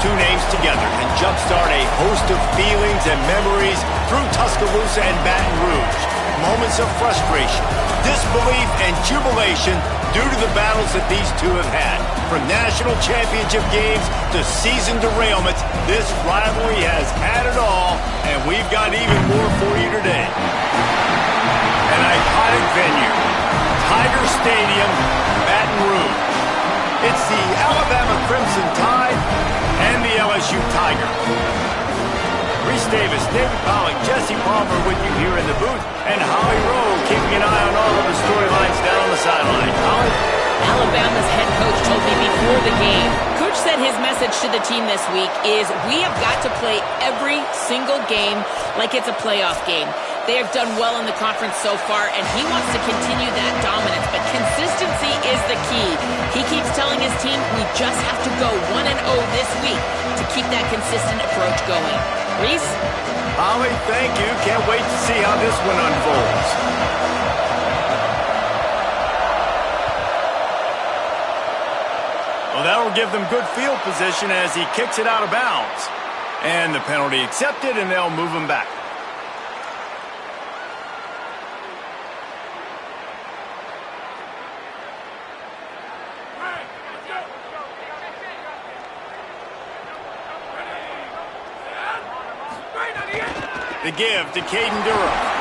two names together and jumpstart a host of feelings and memories through Tuscaloosa and Baton Rouge. Moments of frustration, disbelief, and jubilation due to the battles that these two have had. From national championship games to season derailments, this rivalry has had it all, and we've got even more for you today. An iconic venue, Tiger Stadium, Baton Rouge. It's the Alabama Crimson Tide and the LSU Tigers. Reese Davis, David Pollack, Jesse Palmer with you here in the booth, and Holly Rowe keeping an eye on all of the storylines down on the sideline. Holly? Alabama's head coach told me before the game, Coach said his message to the team this week is we have got to play every single game like it's a playoff game. They have done well in the conference so far, and he wants to continue that dominance, but consistency is the key. He keeps telling his team we just have to go 1-0 this week to keep that consistent approach going. Reese? Holly, thank you. Can't wait to see how this one unfolds. Well, that'll give them good field position as he kicks it out of bounds. And the penalty accepted, and they'll move him back. The give to Caden Durham.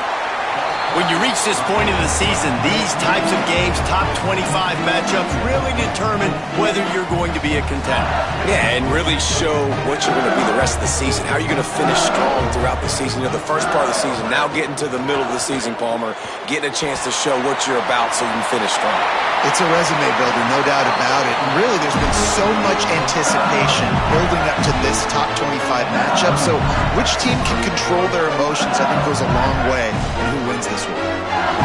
When you reach this point in the season, these types of games, top 25 matchups, really determine whether you're going to be a contender. Yeah, and really show what you're going to be the rest of the season. How are you going to finish strong throughout the season? You know, the first part of the season, now getting to the middle of the season, Palmer, getting a chance to show what you're about so you can finish strong. It's a resume builder, no doubt about it. And really, there's been so much anticipation building up to this top 25 matchup. So which team can control their emotions, I think, goes a long way in who wins this one.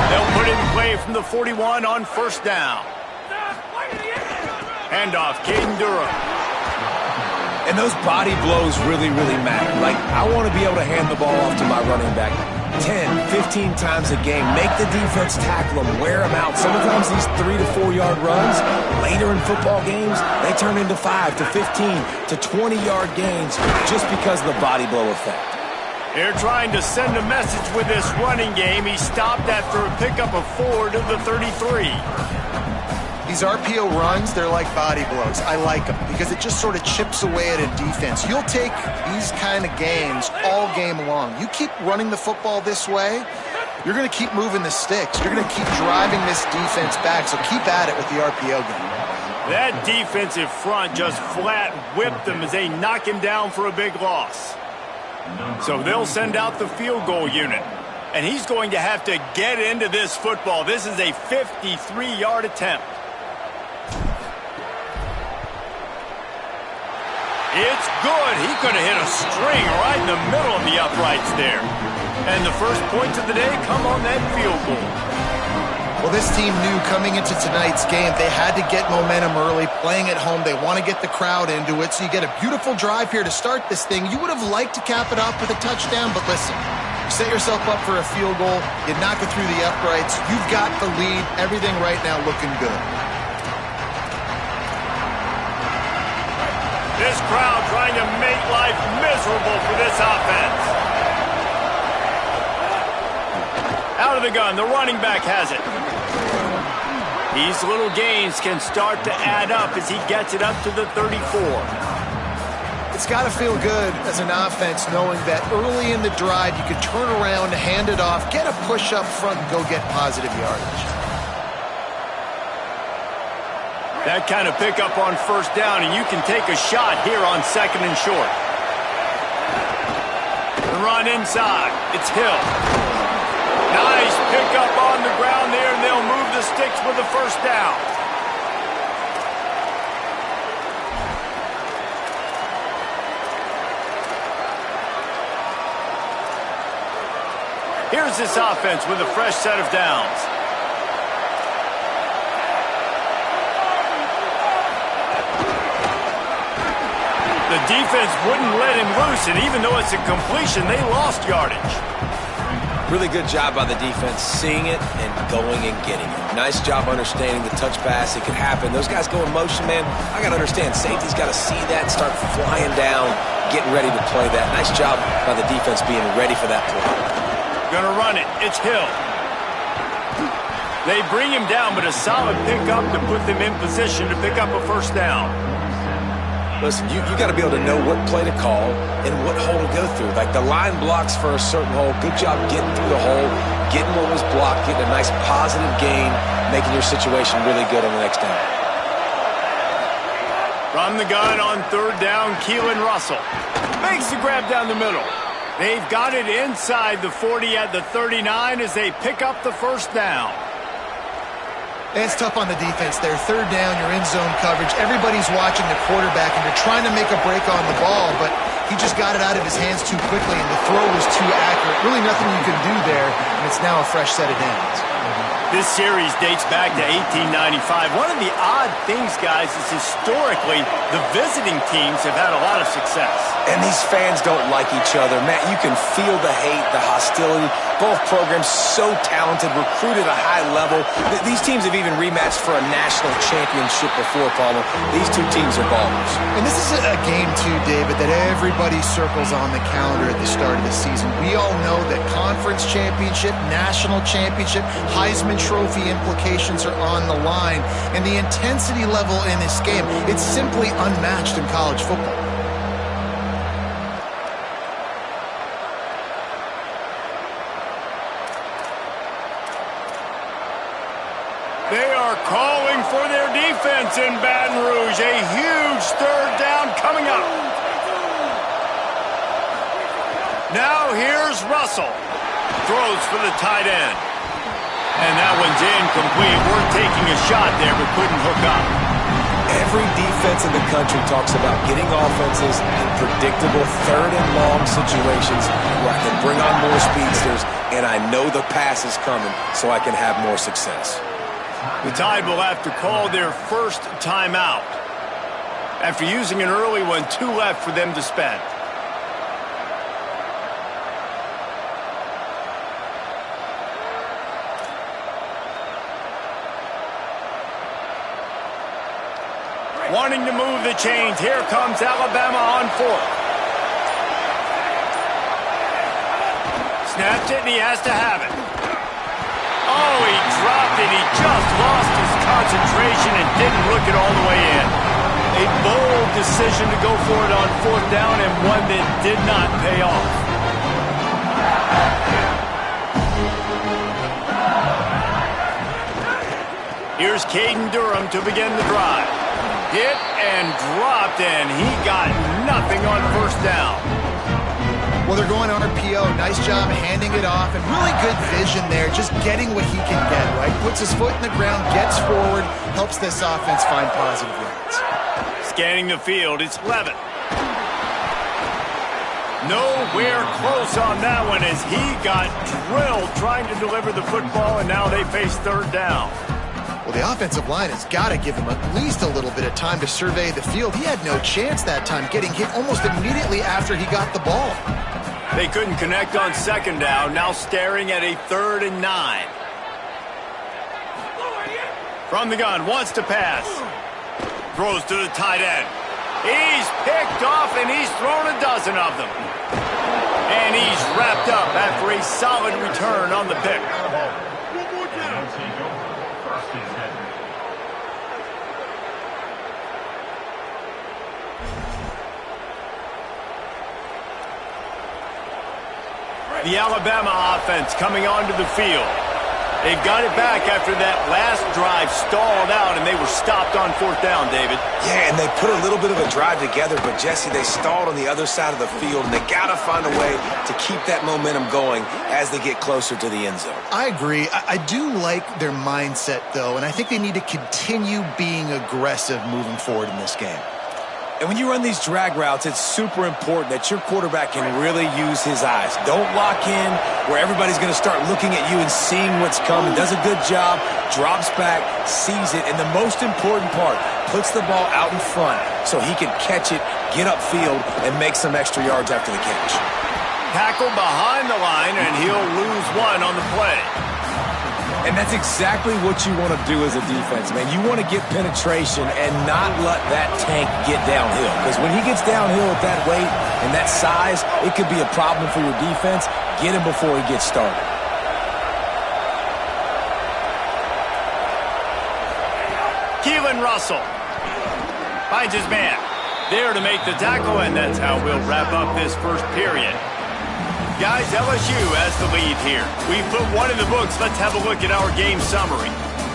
They'll put it in play from the 41 on first down. Handoff, Caden Durham. And those body blows really, really matter. Like, I want to be able to hand the ball off to my running back 10, 15 times a game. Make the defense tackle them, wear them out. Sometimes these 3 to 4 yard runs, later in football games, they turn into 5 to 15 to 20 yard gains just because of the body blow effect. They're trying to send a message with this running game. He stopped after a pickup of 4 to the 33. These RPO runs, they're like body blows. I like them because it just sort of chips away at a defense. You'll take these kind of games all game long. You keep running the football this way, you're going to keep moving the sticks. You're going to keep driving this defense back, so keep at it with the RPO game. That defensive front just flat whipped them as they knock him down for a big loss. So they'll send out the field goal unit. And he's going to have to get into this football. This is a 53-yard attempt. It's good. He could have hit a string right in the middle of the uprights there. And the first points of the day come on that field goal. Well, this team knew coming into tonight's game they had to get momentum early. Playing at home, they want to get the crowd into it. So you get a beautiful drive here to start this thing. You would have liked to cap it off with a touchdown, but listen, you set yourself up for a field goal. You knock it through the uprights. You've got the lead. Everything right now looking good. This crowd trying to make life miserable for this offense. Out of the gun, the running back has it. These little gains can start to add up as he gets it up to the 34. It's got to feel good as an offense knowing that early in the drive you can turn around, hand it off, get a push up front, and go get positive yardage. That kind of pickup on first down, and you can take a shot here on second and short. The run inside. It's Hill. Nice pickup on the ground there, and they'll move the sticks with the first down. Here's this offense with a fresh set of downs. The defense wouldn't let him loose, and even though it's a completion, they lost yardage. Really good job by the defense seeing it and going and getting it. Nice job understanding the touch pass. It could happen. Those guys go in motion, man. I got to understand. Safety's got to see that, start flying down, getting ready to play that. Nice job by the defense being ready for that play. Gonna run it. It's Hill. They bring him down, but a solid pickup to put them in position to pick up a first down. Listen, you got to be able to know what play to call and what hole to go through. Like the line blocks for a certain hole. Good job getting through the hole, getting what was blocked, getting a nice positive gain, making your situation really good on the next down. From the gun on third down, Keelan Russell makes the grab down the middle. They've got it inside the 40 at the 39 as they pick up the first down. It's tough on the defense there. Third down, you're in zone coverage. Everybody's watching the quarterback, and you're trying to make a break on the ball, but he just got it out of his hands too quickly, and the throw was too accurate. Really nothing you can do there, and it's now a fresh set of downs. This series dates back to 1895. One of the odd things, guys, is historically the visiting teams have had a lot of success. And these fans don't like each other. Matt, you can feel the hate, the hostility. Both programs so talented, recruited at a high level. These teams have even rematched for a national championship before, Palmer. These two teams are ballers. And this is a game, too, David, that everybody circles on the calendar at the start of the season. We all know that conference championship, national championship, Heisman Trophy implications are on the line. And the intensity level in this game, it's simply unmatched in college football. They are calling for their defense in Baton Rouge. A huge third down coming up. Now here's Russell. Throws for the tight end. And that one's incomplete. We're taking a shot there, but couldn't hook up. Every defense in the country talks about getting offenses in predictable third and long situations where I can bring on more speedsters and I know the pass is coming so I can have more success. The Tide will have to call their first timeout. After using an early one, 2 left for them to spend. Wanting to move the chains. Here comes Alabama on fourth. Snapped it, and he has to have it. Oh, he dropped it. He just lost his concentration and didn't look it all the way in. A bold decision to go for it on fourth down and one that did not pay off. Here's Caden Durham to begin the drive. Hit and dropped, and he got nothing on first down. Well, they're going RPO. Nice job handing it off, and really good vision there, just getting what he can get, right? Puts his foot in the ground, gets forward, helps this offense find positive yards. Scanning the field, it's Levitt. Nowhere close on that one as he got drilled trying to deliver the football, and now they face third down. Well, the offensive line has got to give him at least a little bit of time to survey the field. He had no chance that time, getting hit almost immediately after he got the ball. They couldn't connect on second down, now staring at a 3rd and 9. From the gun, wants to pass. Throws to the tight end. He's picked off, and he's thrown a dozen of them. And he's wrapped up after a solid return on the pick. The Alabama offense coming onto the field. They've got it back after that last drive stalled out, and they were stopped on fourth down, David. Yeah, and they put a little bit of a drive together, but, Jesse, they stalled on the other side of the field, and they got to find a way to keep that momentum going as they get closer to the end zone. I agree. I do like their mindset, though, and I think they need to continue being aggressive moving forward in this game. And when you run these drag routes, it's super important that your quarterback can really use his eyes. Don't lock in where everybody's going to start looking at you and seeing what's coming. Does a good job, drops back, sees it, and the most important part, puts the ball out in front so he can catch it, get upfield, and make some extra yards after the catch. Tackle behind the line, and he'll lose 1 on the play. And that's exactly what you want to do as a defense, man. You want to get penetration and not let that tank get downhill. Because when he gets downhill at that weight and that size, it could be a problem for your defense. Get him before he gets started. Keelan Russell finds his man. There to make the tackle, and that's how we'll wrap up this first period. Guys, LSU has the lead here. We put one in the books. Let's have a look at our game summary.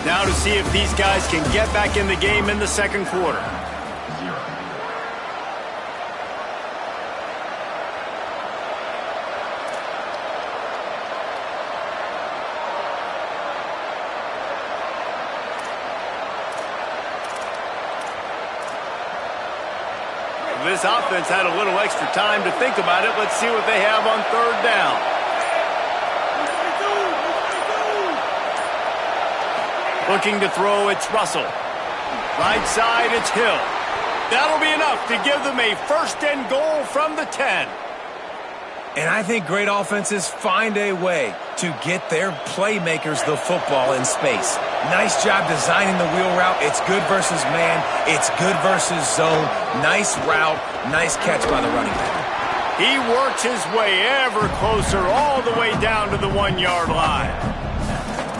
Now to see if these guys can get back in the game in the second quarter. This offense had a little extra time to think about it. Let's see what they have on third down. Looking to throw, it's Russell. Right side, it's Hill. That'll be enough to give them a first and goal from the 10. And I think great offenses find a way to get their playmakers the football in space. Nice job designing the wheel route. It's good versus man. It's good versus zone. Nice route. Nice catch by the running back. He works his way ever closer all the way down to the 1-yard line.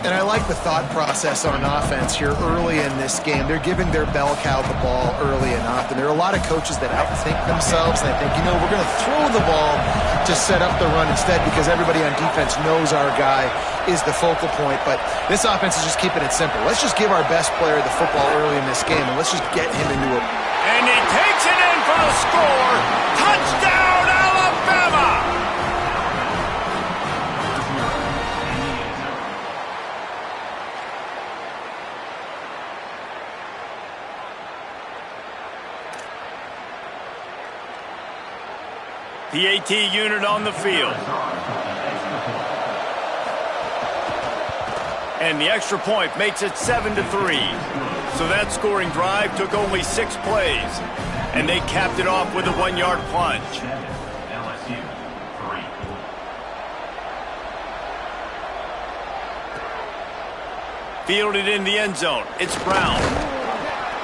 And I like the thought process on offense here early in this game. They're giving their bell cow the ball early and often. There are a lot of coaches that outthink themselves, and they think, we're going to throw the ball to set up the run instead because everybody on defense knows our guy is the focal point. But this offense is just keeping it simple. Let's just give our best player the football early in this game, and let's just get him into it. And he takes it in for the score. Touchdown, Alabama! The AT unit on the field. And the extra point makes it 7-3. So that scoring drive took only 6 plays. And they capped it off with a 1-yard plunge. Fielded in the end zone. It's Brown.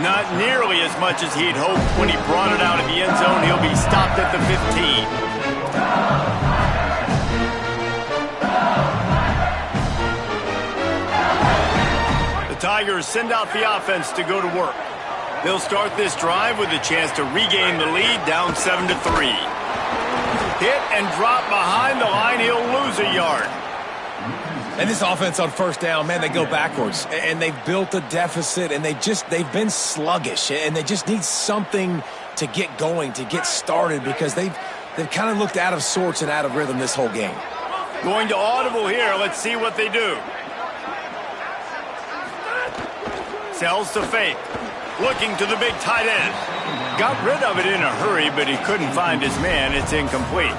Not nearly as much as he'd hoped when he brought it out of the end zone. He'll be stopped at the 15. The Tigers send out the offense to go to work. They'll start this drive with a chance to regain the lead, down 7-3. Hit and drop behind the line. He'll lose a yard. And this offense on first down, man, they go backwards. And they've built a deficit, and they've been sluggish. And they just need something to get going, to get started, because they've kind of looked out of sorts and out of rhythm this whole game. Going to audible here. Let's see what they do. Sells to Faith. Looking to the big tight end. Got rid of it in a hurry, but he couldn't find his man. It's incomplete.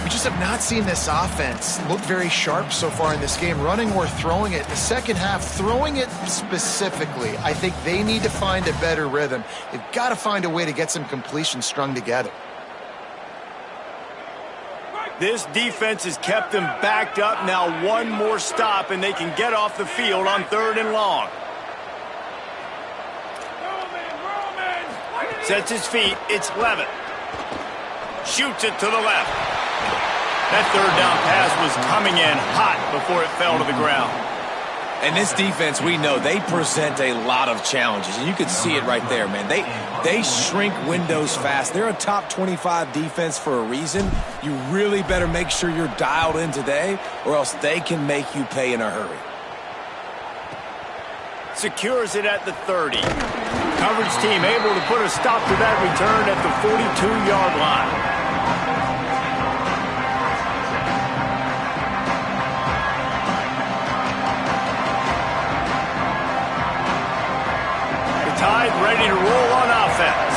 We just have not seen this offense look very sharp so far in this game, running or throwing it. The second half, throwing it specifically, I think they need to find a better rhythm. They've got to find a way to get some completions strung together. This defense has kept them backed up. Now one more stop, and they can get off the field on 3rd and long. Sets his feet. It's Levitt. Shoots it to the left. That 3rd down pass was coming in hot before it fell to the ground. And this defense, we know, they present a lot of challenges. And you can see it right there, man. They shrink windows fast. They're a top 25 defense for a reason. You really better make sure you're dialed in today, or else they can make you pay in a hurry. Secures it at the 30. Coverage team able to put a stop to that return at the 42-yard line. Tide ready to roll on offense.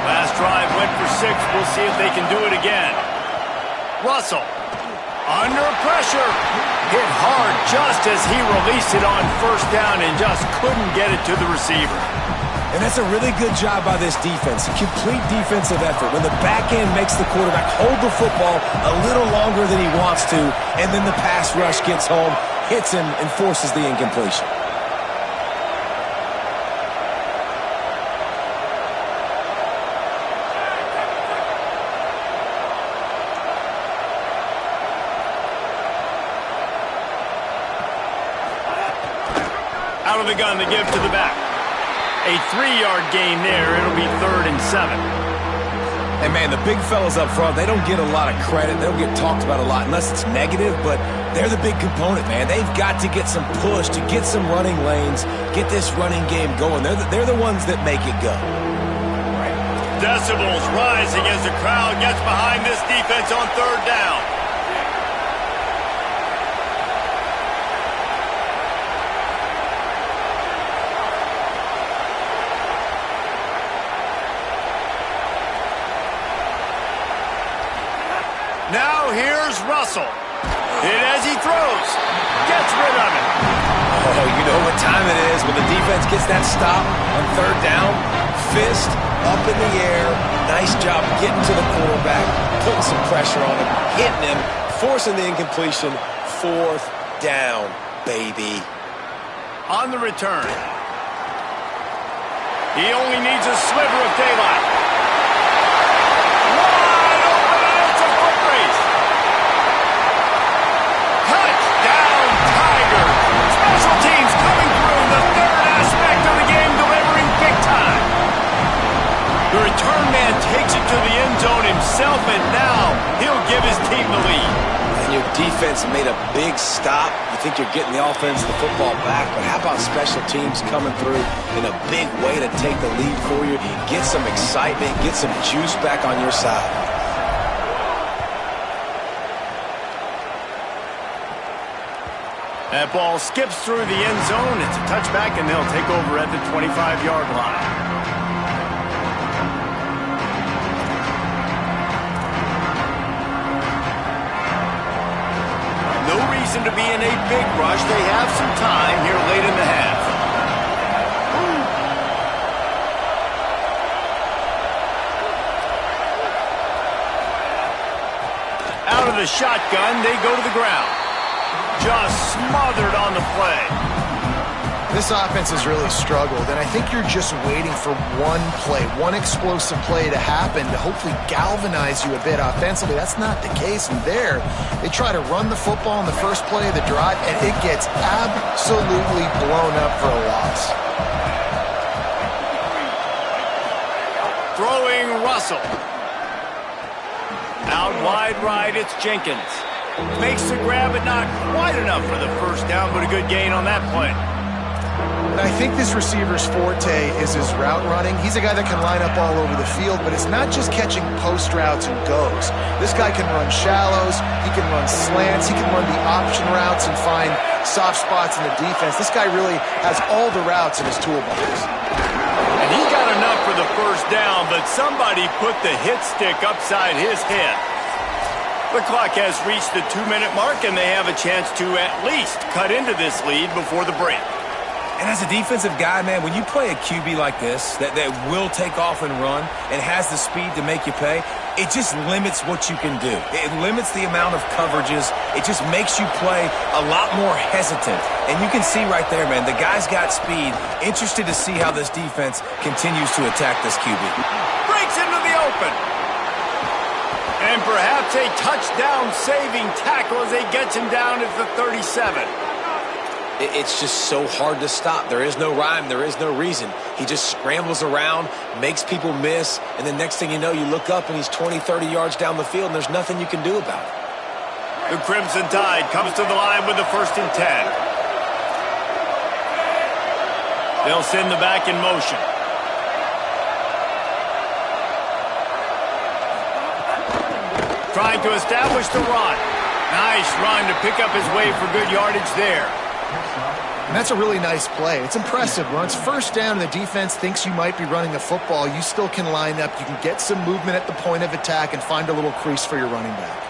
Last drive went for 6. We'll see if they can do it again. Russell under pressure. Hit hard just as he released it on first down and just couldn't get it to the receiver. And that's a really good job by this defense, a complete defensive effort. When the back end makes the quarterback hold the football a little longer than he wants to, and then the pass rush gets home, hits him, and forces the incompletion. Out of the gun to give to the back. A 3-yard gain there. It'll be 3rd and 7. And, man, the big fellas up front, they don't get a lot of credit. They don't get talked about a lot unless it's negative, but they're the big component, man. They've got to get some push, to get some running lanes, get this running game going. They're the ones that make it go. Decibels rising as the crowd gets behind this defense on 3rd down. Now here's Russell. Hit as he throws. Gets rid of it. Oh, you know what time it is when the defense gets that stop on 3rd down. Fist up in the air. Nice job getting to the quarterback, putting some pressure on him, hitting him, forcing the incompletion. 4th down, baby. On the return. He only needs a sliver of daylight. Wide open, and it's a foot race. Touchdown, Tigers. Special teams coming through, the 3rd aspect of the game, delivering big time. The return man takes it to the end zone himself, and now he'll give his team the lead. And your defense made a big stop. You think you're getting the offense, the football back, but how about special teams coming through in a big way to take the lead for you, get some excitement, get some juice back on your side. That ball skips through the end zone. It's a touchback, and they'll take over at the 25-yard line. No reason to be in a big rush. They have some time here late in the half. Out of the shotgun, they go to the ground. Just smothered on the play. This offense has really struggled, and I think you're just waiting for one play, one explosive play to happen to hopefully galvanize you a bit offensively. That's not the case, and there, they try to run the football in the first play of the drive, and it gets absolutely blown up for a loss. Throwing Russell. Out wide right, it's Jenkins. Makes the grab, but not quite enough for the 1st down, but a good gain on that play. I think this receiver's forte is his route running. He's a guy that can line up all over the field, but it's not just catching post routes and goes. This guy can run shallows, he can run slants, he can run the option routes and find soft spots in the defense. This guy really has all the routes in his toolbox. And he got enough for the 1st down, but somebody put the hit stick upside his head. The clock has reached the 2-minute mark, and they have a chance to at least cut into this lead before the break. And as a defensive guy, man, when you play a QB like this, that will take off and run and has the speed to make you pay, it just limits what you can do. It limits the amount of coverages. It just makes you play a lot more hesitant. And you can see right there, man, the guy's got speed. Interested to see how this defense continues to attack this QB. Breaks into the open. And perhaps a touchdown-saving tackle as they gets him down at the 37. It's just so hard to stop. There is no rhyme. There is no reason. He just scrambles around, makes people miss, and the next thing you know, you look up and he's 20, 30 yards down the field, and there's nothing you can do about it. The Crimson Tide comes to the line with the 1st and 10. They'll send the back in motion. Trying to establish the run. Nice run to pick up his way for good yardage there. And that's a really nice play. It's impressive. When it's 1st down and the defense thinks you might be running the football, you still can line up. You can get some movement at the point of attack and find a little crease for your running back.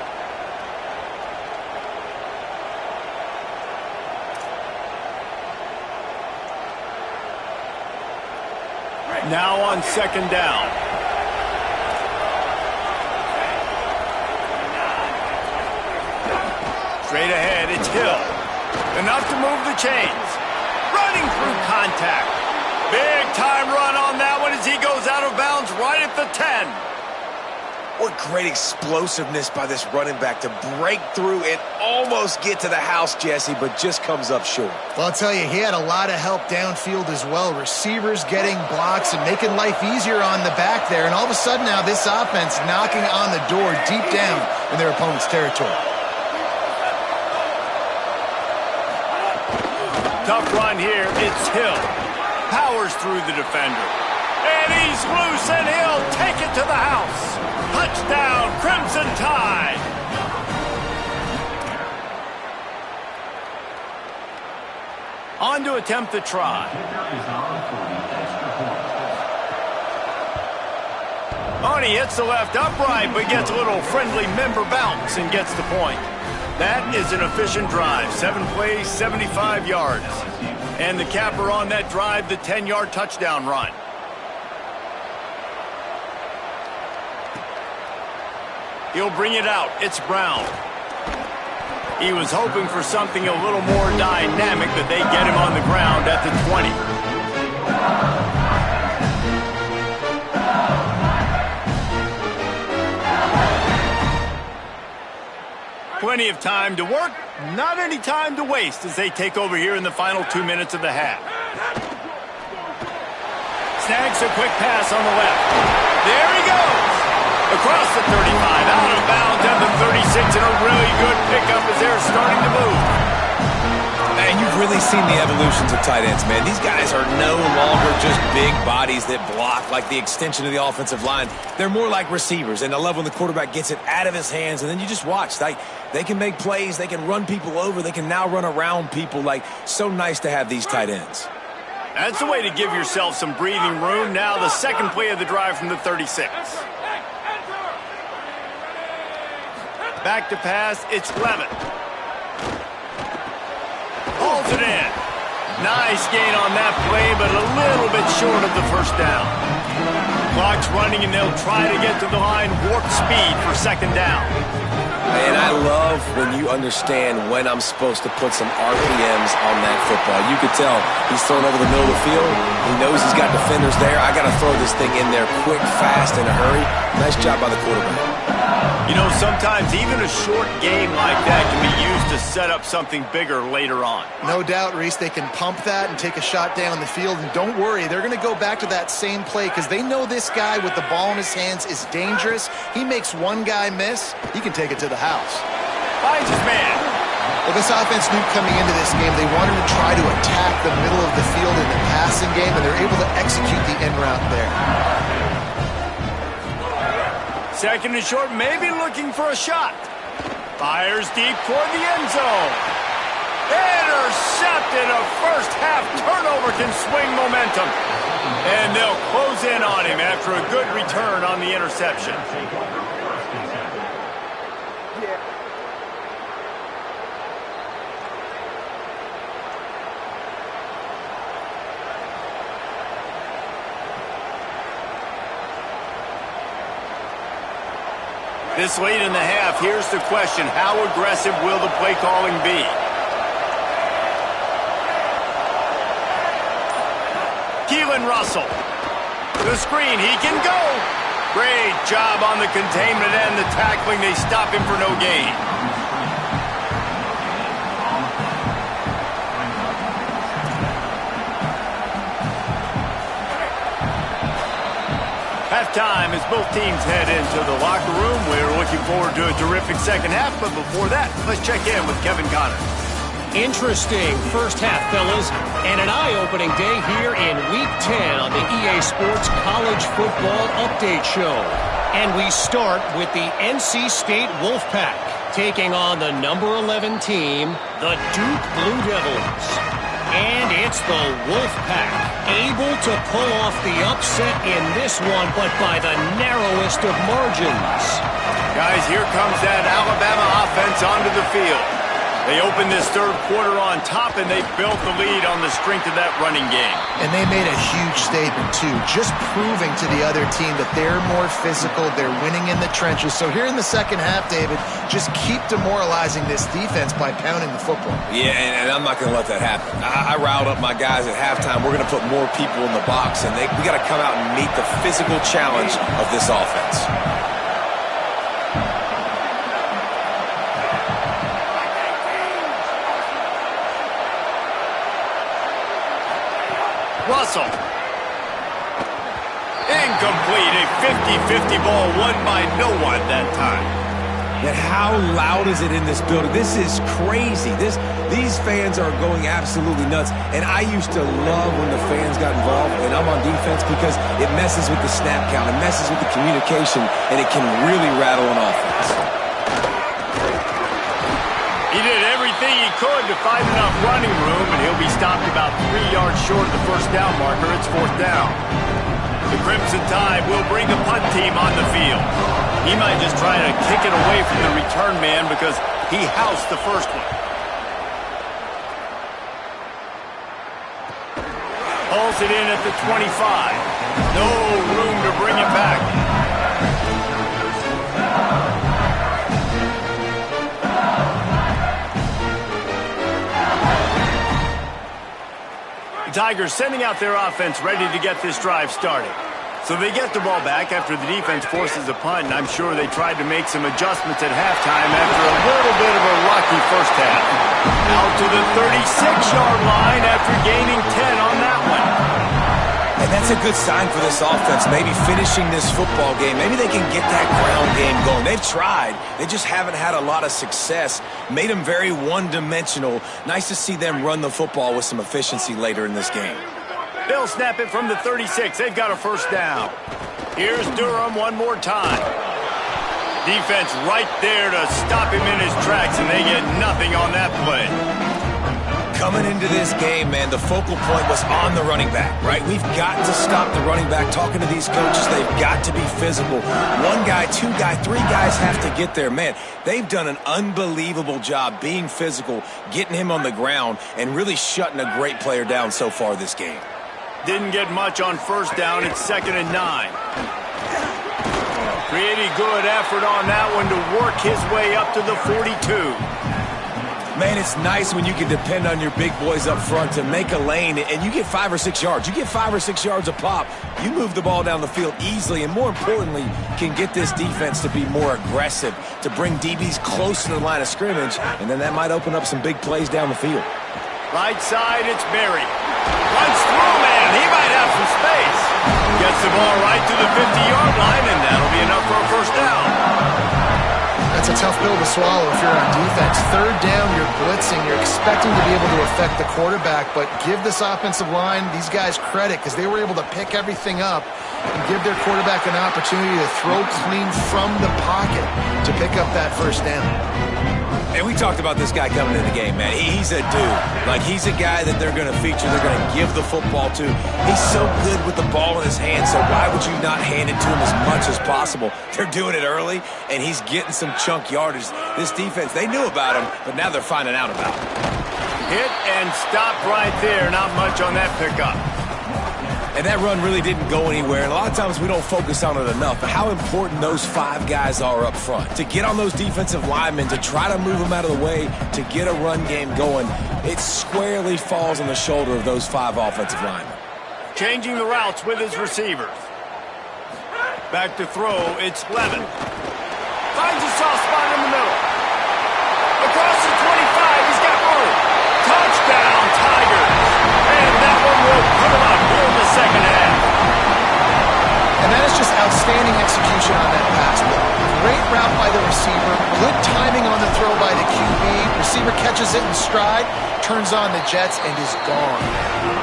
Now on second down. Straight ahead, it's Hill. Enough to move the chains. Running through contact. Big time run on that one as he goes out of bounds right at the 10. What great explosiveness by this running back to break through and almost get to the house, Jesse, but just comes up short. Well, I'll tell you, he had a lot of help downfield as well. Receivers getting blocks and making life easier on the back there. And all of a sudden now this offense knocking on the door deep down in their opponent's territory. Tough run here. It's Hill. Powers through the defender. And he's loose, and he'll take it to the house. Touchdown, Crimson Tide. On to attempt the try. He hits the left upright, but gets a little friendly member bounce and gets the point. That is an efficient drive. 7 plays, 75 yards. And the capper on that drive, the 10-yard touchdown run. He'll bring it out. It's Brown. He was hoping for something a little more dynamic, but they get him on the ground at the 20. Plenty of time to work, not any time to waste as they take over here in the final 2 minutes of the half. Snags a quick pass on the left. There he goes! Across the 35, out of bounds at the 36, and a really good pickup as they're starting to move. Man, you've really seen the evolutions of tight ends, man. These guys are no longer just big bodies that block like the extension of the offensive line. They're more like receivers, and I love when the quarterback gets it out of his hands, and then you just watch. They can make plays, they can run people over, they can now run around people. Like, so nice to have these tight ends. That's the way to give yourself some breathing room. Now the second play of the drive from the 36. Back to pass, it's Levitt. Pulls it in. Nice gain on that play, but a little bit short of the first down. Clock's running, and they'll try to get to the line warp speed for second down. Man, I love when you understand when I'm supposed to put some RPMs on that football. You could tell he's throwing over the middle of the field. He knows he's got defenders there. I got to throw this thing in there quick, fast, in a hurry. Nice job by the quarterback. You know, sometimes even a short game like that can be used to set up something bigger later on. No doubt, Reese, they can pump that and take a shot down the field. And don't worry, they're going to go back to that same play because they know this guy with the ball in his hands is dangerous. He makes one guy miss, he can take it to the house. Finds his man. Well, this offense knew coming into this game they wanted to try to attack the middle of the field in the passing game, and they're able to execute the end route there. Second and short, maybe looking for a shot. Fires deep toward the end zone. Intercepted. A first half turnover can swing momentum. And they'll close in on him after a good return on the interception. This late in the half, here's the question. How aggressive will the play calling be? Keelan Russell. The screen, he can go. Great job on the containment and the tackling. They stop him for no gain. Halftime as both teams head into the locker room. We're looking forward to a terrific second half, but before that, let's check in with Kevin Connors. Interesting first half, fellas, and an eye-opening day here in Week 10 on the EA Sports College Football Update Show. And we start with the NC State Wolfpack, taking on the number 11 team, the Duke Blue Devils. And it's the Wolfpack, able to pull off the upset in this one, but by the narrowest of margins. Guys, here comes that Alabama offense onto the field. They opened this third quarter on top, and they built the lead on the strength of that running game. And they made a huge statement, too, just proving to the other team that they're more physical, they're winning in the trenches. So here in the second half, David, just keep demoralizing this defense by pounding the football. Yeah, and I'm not going to let that happen. I riled up my guys at halftime. We're going to put more people in the box, and we got to come out and meet the physical challenge of this offense. Russell. Incomplete. A 50-50 ball won by no one that time. And how loud is it in this building? This is crazy. These fans are going absolutely nuts. And I used to love when the fans got involved, and I'm on defense, because it messes with the snap count, it messes with the communication, and it can really rattle an offense. He did everything he could to find enough running room, and he'll be stopped about 3 yards short of the first down marker. It's fourth down. The Crimson Tide will bring the punt team on the field. He might just try to kick it away from the return man because he housed the first one. Hauls it in at the 25. No room to bring it back. Tigers sending out their offense ready to get this drive started. So they get the ball back after the defense forces a punt, and I'm sure they tried to make some adjustments at halftime after a little bit of a rocky first half. Out to the 36-yard line after gaining 10 on that one. And that's a good sign for this offense, maybe finishing this football game. Maybe they can get that ground game going. They've tried. They just haven't had a lot of success. Made them very one-dimensional. Nice to see them run the football with some efficiency later in this game. They'll snap it from the 36. They've got a first down. Here's Durham one more time. Defense right there to stop him in his tracks, and they get nothing on that play. Coming into this game, man, the focal point was on the running back, right? We've got to stop the running back. Talking to these coaches, they've got to be physical. One guy, two guy, three guys have to get there. Man, they've done an unbelievable job being physical, getting him on the ground, and really shutting a great player down so far this game. Didn't get much on first down. It's 2nd and 9. Pretty good effort on that one to work his way up to the 42. Man, it's nice when you can depend on your big boys up front to make a lane, and you get 5 or 6 yards. You get 5 or 6 yards a pop. You move the ball down the field easily, and more importantly, can get this defense to be more aggressive, to bring DBs close to the line of scrimmage, and then that might open up some big plays down the field. Right side, it's Berry. Runs through, man. He might have some space. Gets the ball right to the 50-yard line, and that'll be enough for a first down. That's a tough pill to swallow if you're on defense. Third down, you're blitzing. You're expecting to be able to affect the quarterback, but give this offensive line, these guys, credit because they were able to pick everything up and give their quarterback an opportunity to throw clean from the pocket to pick up that first down. And we talked about this guy coming into the game, man. He's a dude. Like, he's a guy that they're going to feature, they're going to give the football to. He's so good with the ball in his hand, so why would you not hand it to him as much as possible? They're doing it early, and he's getting some chunk yardage. This defense, they knew about him, but now they're finding out about him. Hit and stop right there. Not much on that pickup. And that run really didn't go anywhere, and a lot of times we don't focus on it enough, but how important those 5 guys are up front. To get on those defensive linemen, to try to move them out of the way, to get a run game going, it squarely falls on the shoulder of those 5 offensive linemen. Changing the routes with his receivers. Back to throw, it's Levin. Finds a soft spot in the middle. Across the 25, he's got room. Touchdown, Tigers. And that one will put him up here in the second half. And that is just outstanding execution on that pass play. Great route by the receiver, good timing on the throw by the QB. Receiver catches it in stride, turns on the jets, and is gone.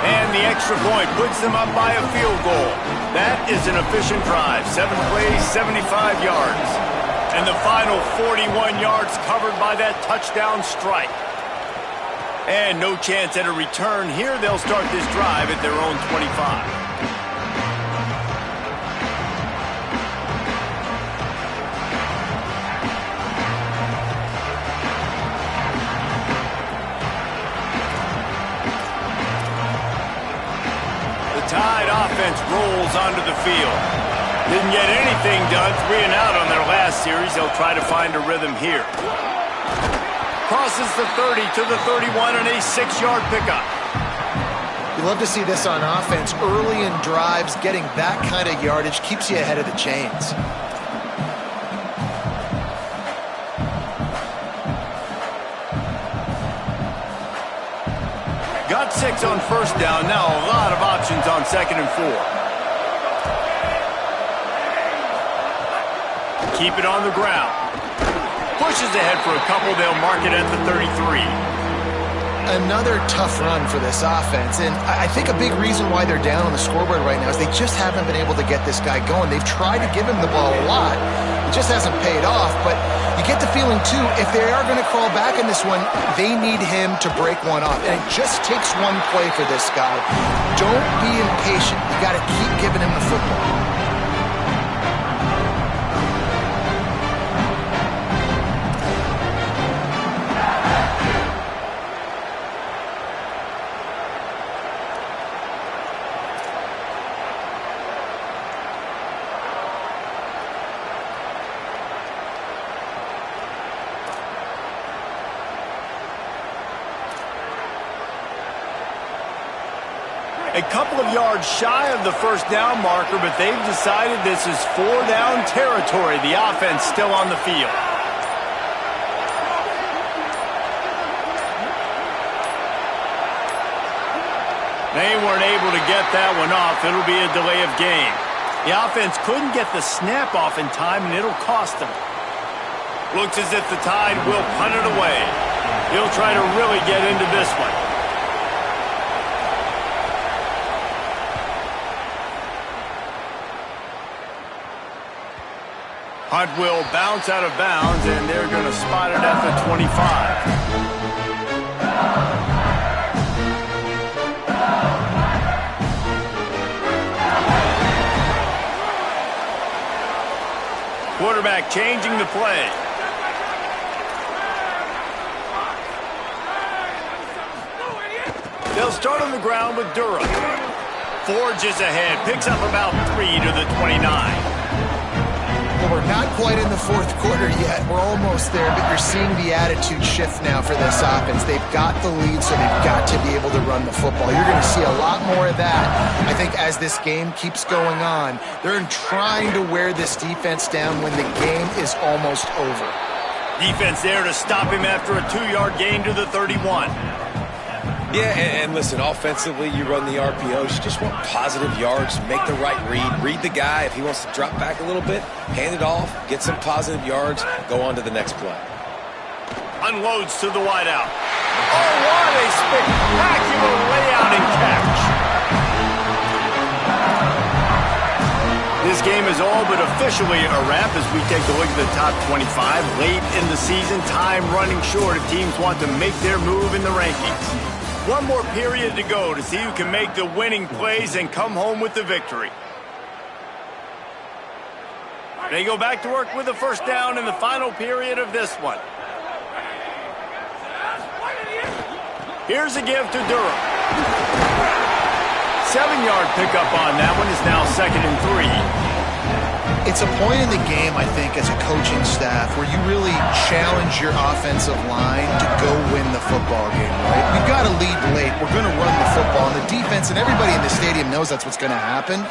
And the extra point puts them up by a field goal. That is an efficient drive. 7 plays, 75 yards. And the final 41 yards covered by that touchdown strike. And no chance at a return here. They'll start this drive at their own 25. offense rolls onto the field. Didn't get anything done, 3 and out on their last series. They'll try to find a rhythm here. Crosses the 30 to the 31 and a 6-yard pickup. You love to see this on offense. Early in drives, getting that kind of yardage keeps you ahead of the chains. Got 6 on first down. Now a lot of options on 2nd and 4. Keep it on the ground. Pushes ahead for a couple. They'll mark it at the 33. Another tough run for this offense, and I think a big reason why they're down on the scoreboard right now is they just haven't been able to get this guy going. They've tried to give him the ball a lot. It just hasn't paid off, but you get the feeling, too, if they are going to crawl back in this one, they need him to break one off, and it just takes one play for this guy. Don't be impatient. You got to keep giving him the football. A couple of yards shy of the first down marker, but they've decided this is 4-down territory. The offense still on the field. They weren't able to get that one off. It'll be a delay of game. The offense couldn't get the snap off in time, and it'll cost them. Looks as if the Tide will punt it away. He'll try to really get into this one. Hunt will bounce out of bounds, and they're going to spot it at the 25. Quarterback changing the play. They'll start on the ground with Durham. Forges ahead, picks up about 3 to the 29. Well, we're not quite in the fourth quarter yet. We're almost there, but you're seeing the attitude shift now for this offense. They've got the lead, so they've got to be able to run the football. You're going to see a lot more of that, I think, as this game keeps going on. They're trying to wear this defense down when the game is almost over. Defense there to stop him after a 2-yard gain to the 31. Yeah, and listen, offensively, you run the RPOs. You just want positive yards, make the right read the guy. If he wants to drop back a little bit, hand it off, get some positive yards, go on to the next play. Unloads to the wideout. Oh, what a spectacular layout and catch. This game is all but officially a wrap as we take a look at the top 25. Late in the season, time running short if teams want to make their move in the rankings. One more period to go to see who can make the winning plays and come home with the victory. They go back to work with a first down in the final period of this one. Here's a give to Durham. 7-yard pickup on that one is now 2nd and 3. It's a point in the game, I think, as a coaching staff where you really challenge your offensive line to go win the football game, right? We've got to lead late. We're going to run the football. And the defense and everybody in the stadium knows that's what's going to happen.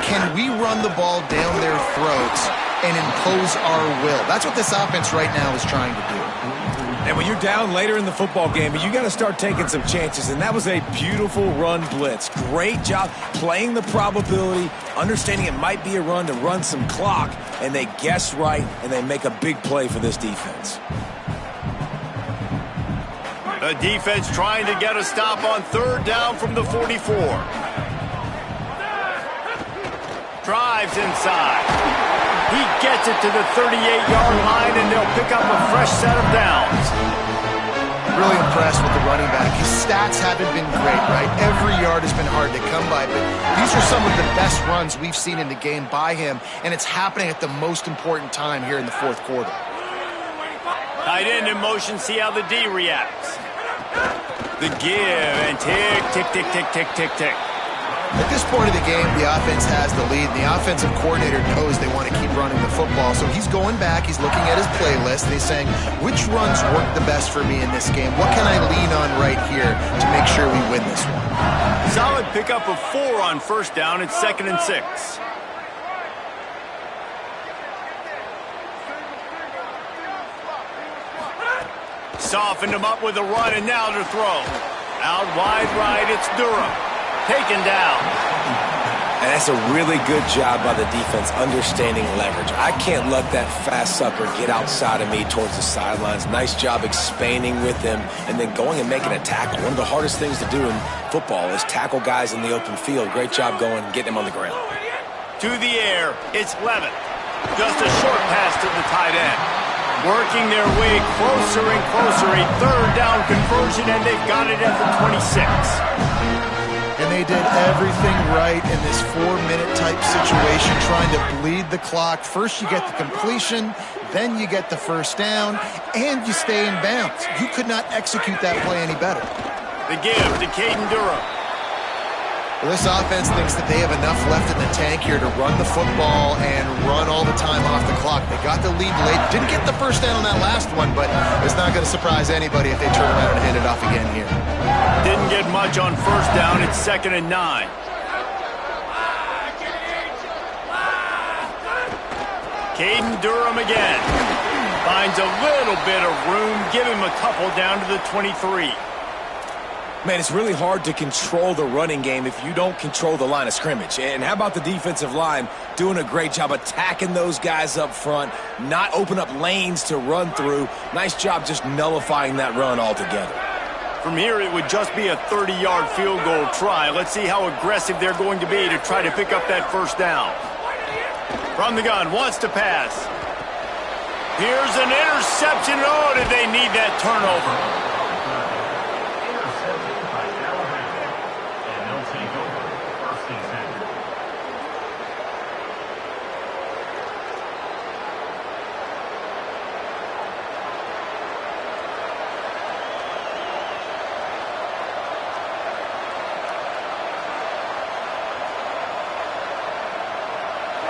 Can we run the ball down their throats and impose our will? That's what this offense right now is trying to do. And when you're down later in the football game, you got to start taking some chances, and that was a beautiful run blitz. Great job playing the probability, understanding it might be a run to run some clock, and they guess right, and they make a big play for this defense. The defense trying to get a stop on 3rd down from the 44. Drives inside. He gets it to the 38-yard line, and they'll pick up a fresh set of downs. Really impressed with the running back. His stats haven't been great, right? Every yard has been hard to come by, but these are some of the best runs we've seen in the game by him, and it's happening at the most important time here in the fourth quarter. Tight end in motion, see how the D reacts. The give, and tick, tick, tick, tick, tick, tick, tick. At this point of the game, the offense has the lead, and the offensive coordinator knows they want to keep running the football. So he's going back, he's looking at his playlist, and he's saying, which runs work the best for me in this game? What can I lean on right here to make sure we win this one? Solid pickup of 4 on first down. It's 2nd and 6. Softened him up with a run, and now to throw. Out wide right, it's Durham. Taken down. And that's a really good job by the defense understanding leverage. I can't let that fast sucker get outside of me towards the sidelines. Nice job expanding with him and then going and making a tackle. One of the hardest things to do in football is tackle guys in the open field. Great job going and getting him on the ground. To the air, it's Levitt. Just a short pass to the tight end. Working their way closer and closer. A 3rd down conversion, and they've got it at the 26. And they did everything right in this 4-minute type situation, trying to bleed the clock. First you get the completion, then you get the first down, and you stay in bounds. You could not execute that play any better. The give to Caden Durham. Well, this offense thinks that they have enough left in the tank here to run the football and run all the time off the clock. They got the lead late. Didn't get the first down on that last one, but it's not going to surprise anybody if they turn around and hand it off again here. Didn't get much on first down. It's 2nd and 9. Caden Durham again. Finds a little bit of room. Give him a couple down to the 23. Man, it's really hard to control the running game if you don't control the line of scrimmage. And how about the defensive line doing a great job attacking those guys up front, not open up lanes to run through. Nice job just nullifying that run altogether. From here, it would just be a 30-yard field goal try. Let's see how aggressive they're going to be to try to pick up that first down. From the gun, wants to pass. Here's an interception. Oh, did they need that turnover?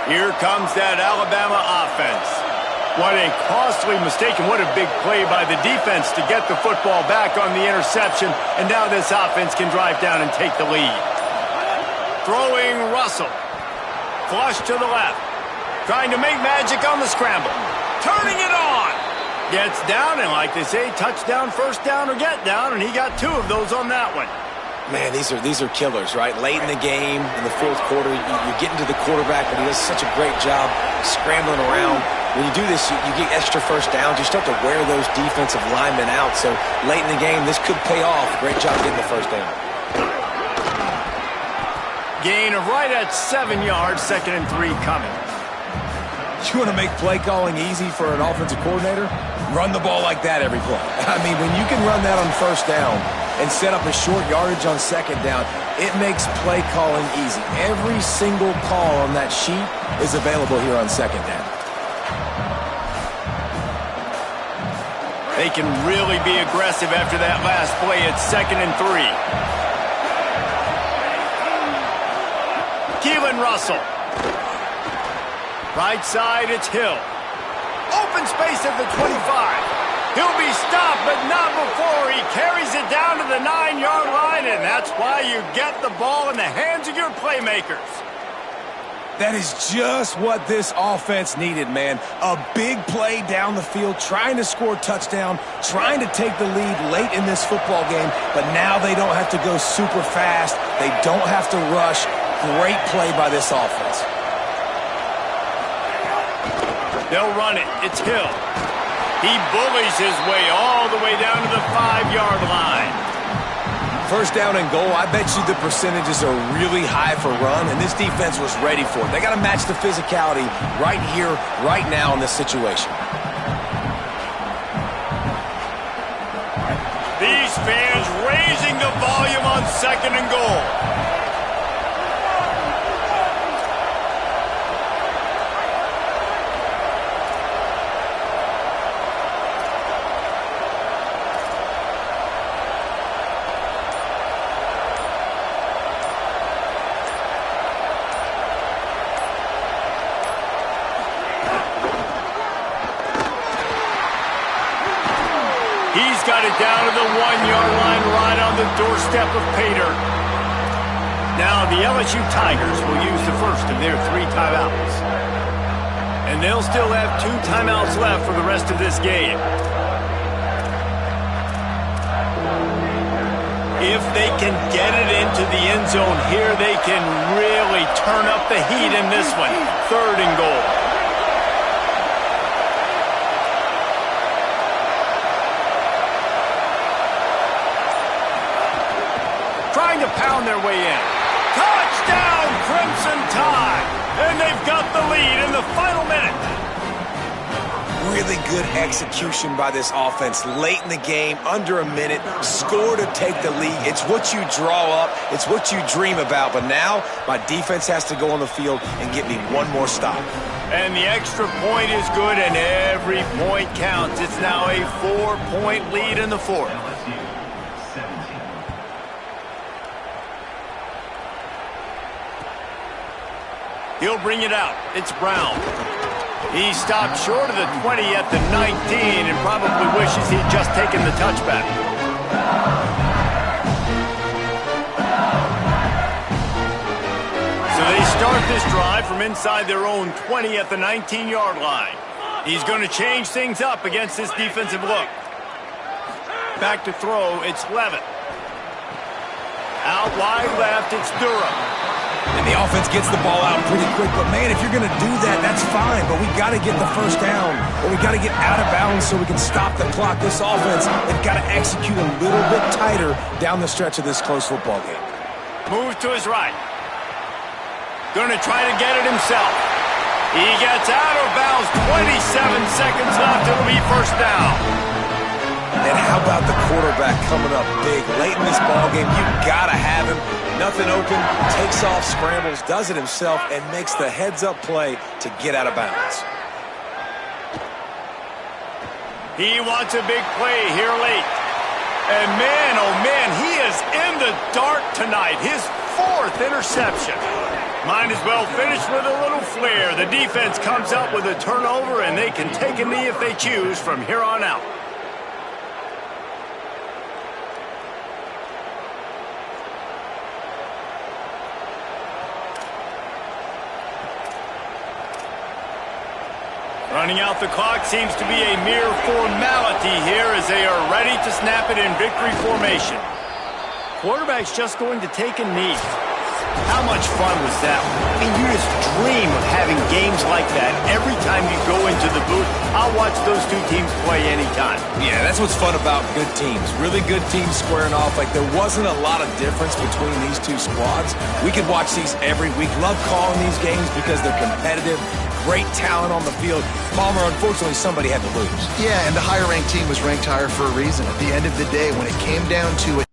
Here comes that Alabama offense. What a costly mistake and what a big play by the defense to get the football back on the interception. And now this offense can drive down and take the lead. Throwing Russell. Flush to the left. Trying to make magic on the scramble. Turning it on. Gets down and, like they say, touchdown, first down, or get down. And he got 2 of those on that one. Man, these are killers, right? Late in the game, in the 4th quarter, you're getting to the quarterback, but he does such a great job scrambling around. When you do this, you get extra first downs. You start to wear those defensive linemen out. So late in the game, this could pay off. Great job getting the first down. Gain of right at 7 yards, 2nd and 3 coming. You want to make play calling easy for an offensive coordinator? Run the ball like that every play. I mean, when you can run that on first down and set up a short yardage on 2nd down, it makes play calling easy. Every single call on that sheet is available here on 2nd down. They can really be aggressive after that last play. It's 2nd and 3. Keelan Russell. Right side, it's Hill. Open space at the 25. He'll be stopped, but not before he carries it down to the 9-yard line, and that's why you get the ball in the hands of your playmakers. That is just what this offense needed, man. A big play down the field, trying to score a touchdown, trying to take the lead late in this football game, but now they don't have to go super fast. They don't have to rush. Great play by this offense. They'll run it. It's Hill. He bullies his way all the way down to the 5-yard line. First down and goal, I bet you the percentages are really high for run, and this defense was ready for it. They got to match the physicality right here, right now in this situation. These fans raising the volume on 2nd and goal. it down to the 1-yard line right on the doorstep of Pater. Now the LSU Tigers will use the first of their 3 timeouts. And they'll still have 2 timeouts left for the rest of this game. If they can get it into the end zone here, they can really turn up the heat in this one. 3rd and goal. Trying to pound their way in. Touchdown, Crimson Tide! And they've got the lead in the final minute. Really good execution by this offense late in the game, under a minute, score to take the lead. It's what you draw up, it's what you dream about, but now my defense has to go on the field and get me one more stop. And the extra point is good, and every point counts. It's now a 4-point lead in the 4th. He'll bring it out. It's Brown. He stopped short of the 20 at the 19 and probably wishes he'd just taken the touchback. So they start this drive from inside their own 20 at the 19-yard line. He's going to change things up against this defensive look. Back to throw, it's Levitt. Out wide left, it's Durham. And the offense gets the ball out pretty quick, but man, if you're going to do that, that's fine, but we got to get the first down, or we got to get out of bounds so we can stop the clock. This offense, they've got to execute a little bit tighter down the stretch of this close football game. Move to his right. Going to try to get it himself. He gets out of bounds, 27 seconds left, it'll be first down. And how about the quarterback coming up big late in this ball game? You got to have him. Nothing open, takes off, scrambles, does it himself, and makes the heads-up play to get out of bounds. He wants a big play here late. And man, oh man, he is in the dark tonight. His 4th interception. Might as well finish with a little flair. The defense comes up with a turnover, and they can take a knee if they choose from here on out. Running out the clock seems to be a mere formality here as they are ready to snap it in victory formation. Quarterback's just going to take a knee. How much fun was that? I mean, you just dream of having games like that every time you go into the booth. I'll watch those 2 teams play anytime. Yeah, that's what's fun about good teams. Really good teams squaring off. Like, there wasn't a lot of difference between these 2 squads. We could watch these every week. Love calling these games because they're competitive. Great talent on the field. Palmer, unfortunately, somebody had to lose. Yeah, and the higher-ranked team was ranked higher for a reason. At the end of the day, when it came down to it,